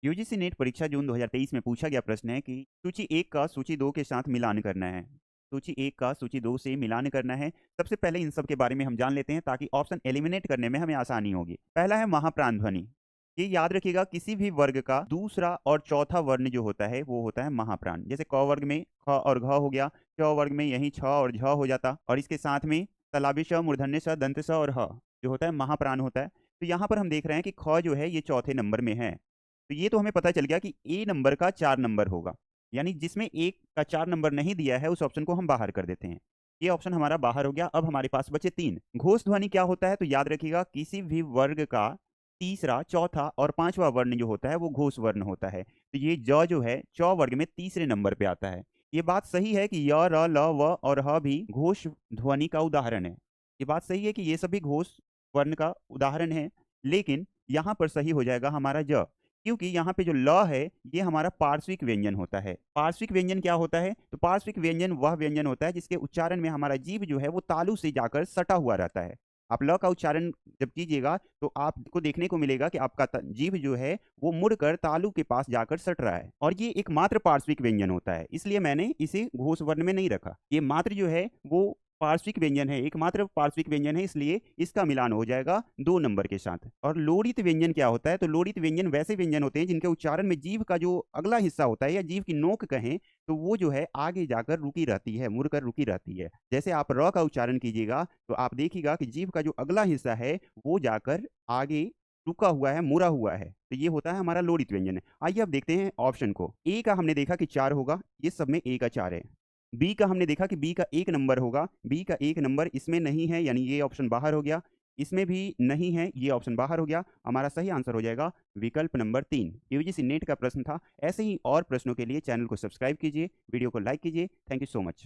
UGC net परीक्षा जून 2023 में पूछा गया प्रश्न है कि सूची 1 का सूची 2 के साथ मिलान करना है। सूची 1 का सूची 2 से मिलान करना है। सबसे पहले इन सब के बारे में हम जान लेते हैं ताकि ऑप्शन एलिमिनेट करने में हमें आसानी होगी। पहला है महाप्राण ध्वनि। ये याद रखिएगा, किसी भी वर्ग का दूसरा और चौथा वर्ण जो होता है वो होता है महाप्राण। जैसे क वर्ग में ख और घ हो गया, च वर्ग में यही छ और झ हो जाता, और इसके साथ में तलाबी श, मूर्धन्य स, दंत स और ह जो होता है महाप्राण होता है। तो यहाँ पर हम देख रहे हैं कि ख जो है ये चौथे नंबर में है। तो ये तो हमें पता चल गया कि ए नंबर का 4 नंबर होगा, यानी जिसमें 1 का 4 नंबर नहीं दिया है उस ऑप्शन को हम बाहर कर देते हैं। ये ऑप्शन हमारा बाहर हो गया। अब हमारे पास बचे 3। घोष ध्वनि क्या होता है? तो याद रखिएगा, किसी भी वर्ग का तीसरा, चौथा और पांचवा वर्ण जो होता है वो घोष वर्ण होता है। तो ये ज जो है च वर्ग में तीसरे नंबर पे आता है। ये बात सही है कि य, र, ल, व और ह भी घोष ध्वनि का उदाहरण है। ये बात सही है कि ये सभी घोष वर्ण का उदाहरण है, लेकिन यहाँ पर सही हो जाएगा हमारा ज, क्योंकि यहाँ पे जो ल है ये हमारा पार्श्विक व्यंजन होता है। पार्श्विक व्यंजन क्या होता है? तो पार्श्विक व्यंजन वह व्यंजन होता है जिसके उच्चारण में हमारा जीभ जो है वो तालु से जाकर सटा हुआ रहता है। आप ल का उच्चारण जब कीजिएगा तो आपको देखने को मिलेगा कि आपका जीभ जो है वो मुड़कर तालु के पास जाकर सट रहा है, और ये एक मात्र पार्श्विक व्यंजन होता है, इसलिए मैंने इसे घोष वर्ण में नहीं रखा। ये मात्र जो है वो पार्श्विक व्यंजन है, एकमात्र पार्श्विक व्यंजन है, इसलिए इसका मिलान हो जाएगा 2 नंबर के साथ। और लोड़ित व्यंजन क्या होता है? तो लोड़ित व्यंजन वैसे व्यंजन होते हैं जिनके उच्चारण में जीभ का जो अगला हिस्सा होता है या जीभ की नोक कहें तो वो जो है आगे जाकर रुकी रहती है, मुड़कर रुकी रहती है। जैसे आप र का उच्चारण कीजिएगा तो आप देखिएगा कि जीभ का जो अगला हिस्सा है वो जाकर आगे रुका हुआ है, मुड़ा हुआ है। तो ये होता है हमारा लोड़ित व्यंजन। आइए अब देखते हैं ऑप्शन को। ए का हमने देखा कि 4 होगा, ये सब में ए का 4 है। बी का हमने देखा कि बी का 1 नंबर होगा, बी का 1 नंबर इसमें नहीं है, यानी ये ऑप्शन बाहर हो गया। इसमें भी नहीं है, ये ऑप्शन बाहर हो गया। हमारा सही आंसर हो जाएगा विकल्प नंबर 3। यूजीसी नेट का प्रश्न था। ऐसे ही और प्रश्नों के लिए चैनल को सब्सक्राइब कीजिए, वीडियो को लाइक कीजिए। Thank you so much.